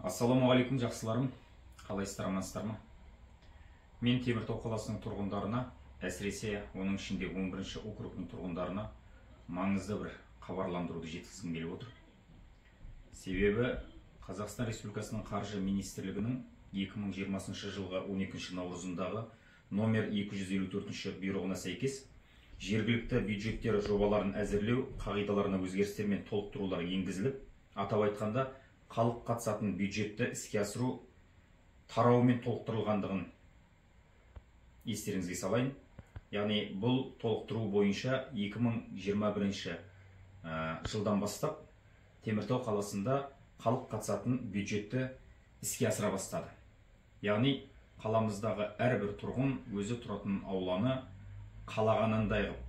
Ассалаумағалейкум жақсыларым, қалайсыздар, амансыздар ма? Мен Теміртау қаласының тұрғындарына, әсіресе оның ішінде 11-ші округтың тұрғындарына маңызды бір хабарландыруды жеткізгім келіп отыр. Себебі Қазақстан Республикасының Қаржы Министрлігінің 2020 жылғы 12 наурызындағы номер 254 бұйрығына сәйкес жергілікті бюджеттері жобаларын әзірлеу қағидаларына өзгерістер мен толықтырулар енгізіліп, атап айтқанда халық қатысатын бюджетті іске асыру тарауы мен толықтырылғандығын естеріңізге салайын. Яғни бұл толықтыру бойынша 2021 жылдан бастап Теміртау қаласында халық қатысатын бюджетті іске асыра бастады. Яғни қаламыздағы әрбір тұрғын өзі тұратын ауланы қалағанындай қылып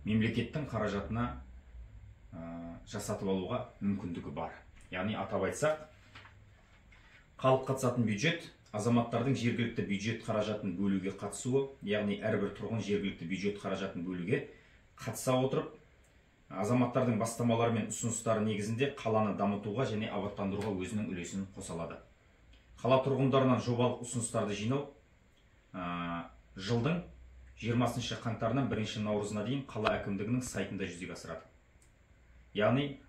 мемлекеттің қаражатына жасатып алуға мүмкіндігі бар. Яғни атап айтсақ, халық қатысатын бюджет азаматтардың жергілікті бюджет қаражатын бөлуге қатысуы, яғни әрбір тұрғын жергілікті бюджет қаражатын бөлуге қатыса отырып, азаматтардың бастамалары мен ұсыныстары негізінде қаланы дамытуға және абаттандыруға өзінің үлесін қоса алады. Қала тұрғындарынан жобалық ұсыныстарды жинау жылдың 20 қаңтарынан 1 наурызына дейін қала әкімдігінің сайтында жүзеге асырады. Яғни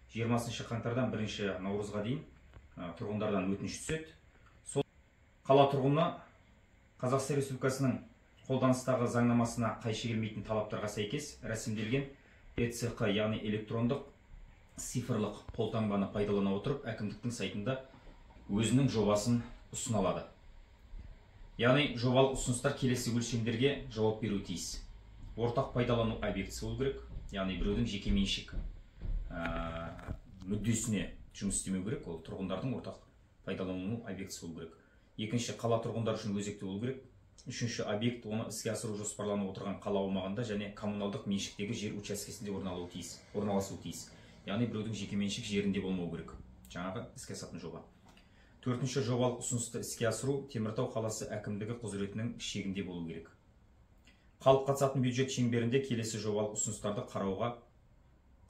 20 қаңтардан 1 наурызға дейін тұрғындардан өтініш түседі. Сол қала тұрғыны Қазақстан Республикасының қолданыстағы заңнамасына қайшы келмейтін талаптарға сәйкес рәсімделген ЭЦХ, яғни электрондық цифрлық қолтаңбаны пайдалана отырып, әкімдіктің сайтында өзінің жобасын ұсына алады. Яғни жобалық ұсыныстар келесі өлшемдерге жауап беруі тиіс. Ортақ пайдалану объектісі болу керек, яғни біреудің жеке меншік мүддесіне жұмыс істемеу керек, ол тұрғындардың ортақ пайдалану объектісі болу керек. Екінші, қала тұрғындар үшін өзекті болу керек. Үшінші, объект оны іске асыру жоспарланып отырған қала аумағында және коммуналдық меншіктегі жер учаскесінде орналасуы тиіс. Яғни біреудің жеке меншік жерінде болмау керек. Жаңағы іске асатын жоба. Төртінші, жобалық ұсынысты іске асыру Теміртау қаласы әкімдігі құзыретінің шегінде болу керек. Халық қатысатын бюджет шеңберінде келесі жобалық ұсыныстарды қарауға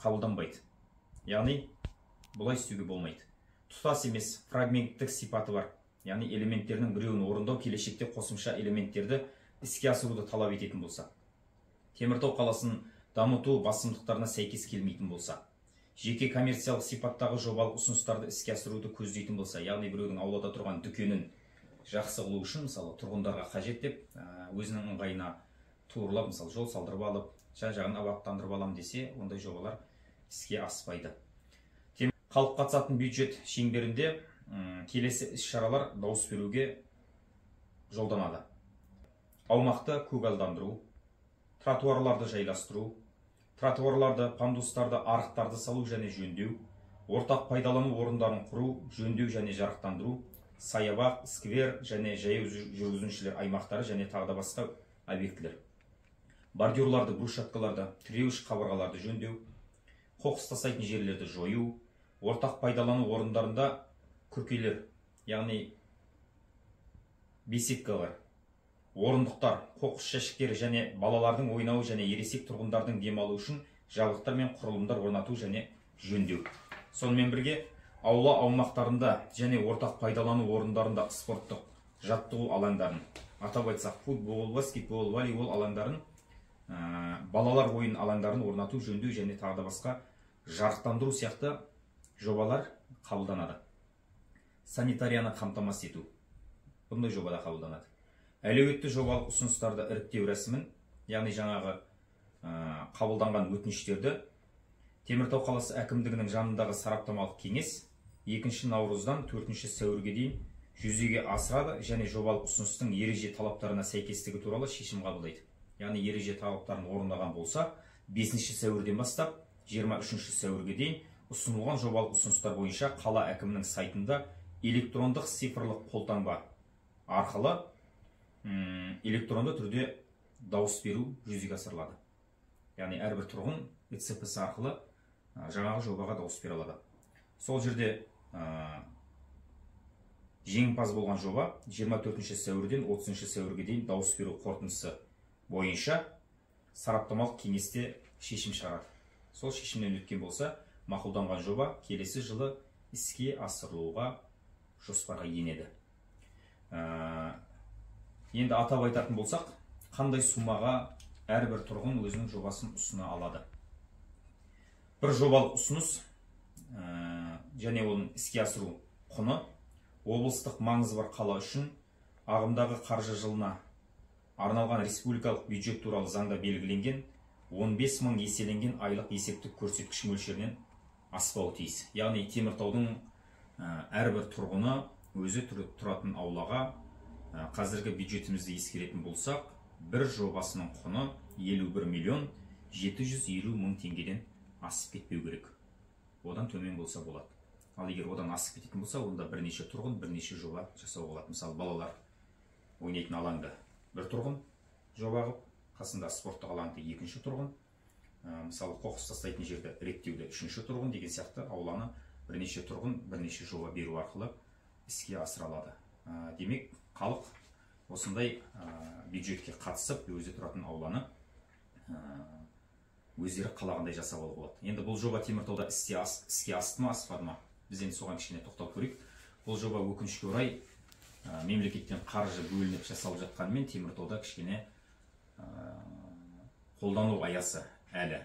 қабылданбайды. Яғни бұлай істеуге болмайды. Тұтас емес, фрагменттік сипаты бар. Яғни элементтерінің біреуін орындау келешекте қосымша элементтерді іске асыруды талап ететін болса, Теміртау қаласын дамыту басымдықтарына сәйкес келмейтін болса, жеке коммерциялық сипаттағы жобалық ұсыныстарды іске асыруды көздейтін болса, яғни біреудің аулада тұрған дүкенін жақсы қылу үшін, мысалы, тұрғындарға қажет деп, өзінің ыңғайына туырлап, мысалы, жол салдырып алып, жан-жағын абаттандырып алам десе, ондай жобалар іске аспайды. Халық қатысатын бюджет шеңберінде келесі іс-шаралар дауыс беруге жолданады. Аумақты көгалдандыру, тротуарларды жайластыру, тротуарларды, пандустарды, арықтарды салу және жөндеу, ортақ пайдалану орындарын құру, жөндеу және жарықтандыру, саябақ, сквер және жаяу жүргізушілер аймақтары және тағы да басқа объектілер. Бордюрларды, брусчаткаларды, тіреуіш қабырғаларды жөндеу, қоқыс тастайтын жерлерді жою, ортақ пайдалану орындарында күркелер, яғни беседкалар, орындықтар, қоқыс жәшіктері және балалардың ойнауы және ересек тұрғындардың демалу үшін жабдықтар мен құрылымдар орнату және жөндеу. Сонымен бірге аула аумақтарында және ортақ пайдалану орындарында спорттық жаттығу алаңдарын, атап айтсақ футбол, баскетбол, волейбол алаңдарын, балалар ойын алаңдарын орнату, жөндеу және тағы да басқа жарықтандыру сияқты жобалар қабылданады. Санитарияны қамтамасыз ету. Бұндай жобада қабылданады. Әлеуетті жобалық ұсыныстарды іріктеу рәсімін, яғни жаңағы қабылданған өтініштерді Теміртау қаласы әкімдігінің жанындағы сараптамалық кеңес 2 наурыздан 4 сәуірге дейін жүзеге асырады және жобалық ұсыныстың ереже талаптарына сәйкестігі туралы шешім қабылдайды. Яғни ереже талаптарын орындаған болса, 5 сәуірден бастап 23 сәуірге дейін ұсынылған жобалық ұсыныстар бойынша қала әкімінің сайтында электрондық цифрлық қолтаңба арқылы электронды түрде дауыс беру жүзеге асырылады. Яғни әрбір тұрғын ЭЦП арқылы жаңағы жобаға дауыс бере алады. Сол жерде жеңімпаз болған жоба 24 сәуірден 30 сәуірге дейін дауыс беру қорытындысы бойынша сараптамалық кеңесте шешім шығарады. Сол шешімнен өткен болса, мақұлданған жоба келесі жылы іске асырылуға жоспарға енеді. Енді атап айтатын болсақ, қандай сумаға әрбір тұрғын өзінің жобасын ұсына алады. Бір жобалық ұсыныс және оның іске асыру құны облыстық маңызы бар қала үшін ағымдағы қаржы жылына арналған республикалық бюджет туралы заңда белгіленген 15 мың еселенген айлық есептік көрсеткіш мөлшерінен аспауы тиіс. Яғни Теміртаудың әрбір тұрғыны өзі тұратын аулаға қазіргі бюджетімізді ескеретін болсақ, бір жобасының құны 51 миллион 750 мың теңгеден асып кетпеу керек. Одан төмен болса болады. Ал егер одан асып кететін болса, онда бірнеше тұрғын, бірнеше жоба жасау болады. Мысалы, балалар ойнайтын алаңды бір тұрғын жоба қылып, қасында спорттық алаңды екінші тұрғын, мысалы, қоқыс тастайтын жерді реттеуді үшінші тұрғын деген сияқты ауланы бірнеше тұрғын, бірнеше жоба беру арқылы іске асыра алады. Демек, халық осындай бюджетке қатысып, өзі тұратын ауланы өздері қалағандай жасап алуға болады. Енді бұл жоба Теміртауда іске асты ма, аспады ма? Біз енді соған кішкене тоқталып көрейік. Бұл жоба өкінішке орай мемлекеттен қаржы бөлініп жасалып жатқанымен Теміртауда кішкене қолдану аясы әлі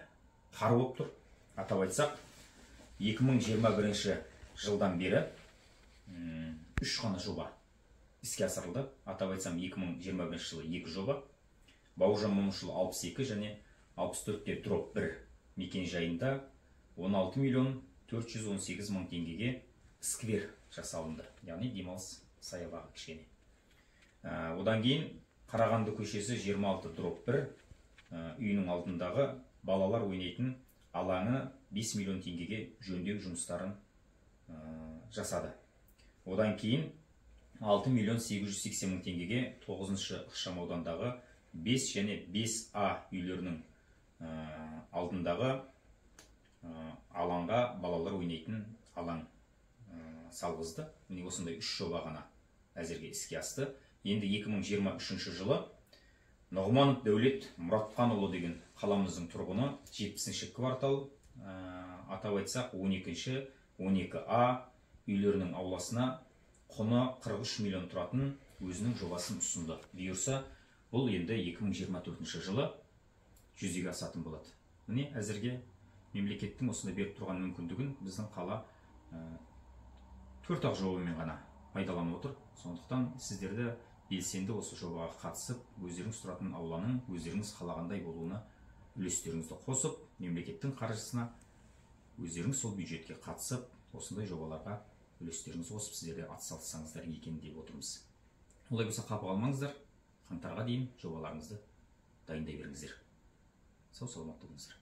тар болып тұр. Атап айтсақ, 2021 жылдан бері 3 қана жоба іске асырылды. Атап айтсам, 2021 жылы 2 жоба, Бауыржан Момышұлы 62 және 64/1 мекен жайында 16 миллион 418 мың теңгеге сквер жасалынды. Яғни демалыс саябағы кішкене. Одан кейін Қарағанды көшесі 26/1 үйінің алдындағы балалар ойнайтын алаңы 5 миллион теңгеге жөндеу жұмыстарын жасады. Одан кейін 6 миллион 880 мың теңгеге 9-шы ықшамаудандағы 5 және 5А үйлерінің алдындағы алаңға балалар ойнайтын алаң салғызды. Міне осындай 3 жоба ғана әзірге іске асты. Енді 2023 жылы Нұғманов Дәулет Мұратханұлы деген қаламыздың тұрғыны 70-ші квартал, атап айтсақ 12-ші 12А үйлерінің ауласына құны 43 миллион тұратын өзінің жобасын ұсынды. Бұйырса, бұл енді 2024 жылы жүзеге асатын болады. Міне әзірге мемлекеттің осында беріп тұрған мүмкіндігін біздің қала 4 жобамен ғана пайдаланып отыр. Сондықтан сіздерді белсенді осы жобаға қатысып, өздеріңіз тұратын ауланың өздеріңіз қалағандай болуына үлестеріңізді қосып, мемлекеттің қаржысына өздеріңіз сол бюджетке қатысып, осындай жобаларға үлестеріңіз қосып, сіздерде атсалыссаңыздар екен деп отырмыз. Олай болса қапы қалмаңыздар, қаңтарға дейін жобаларыңызды дайындай беріңіздер. Сау саламатты болыңыздар.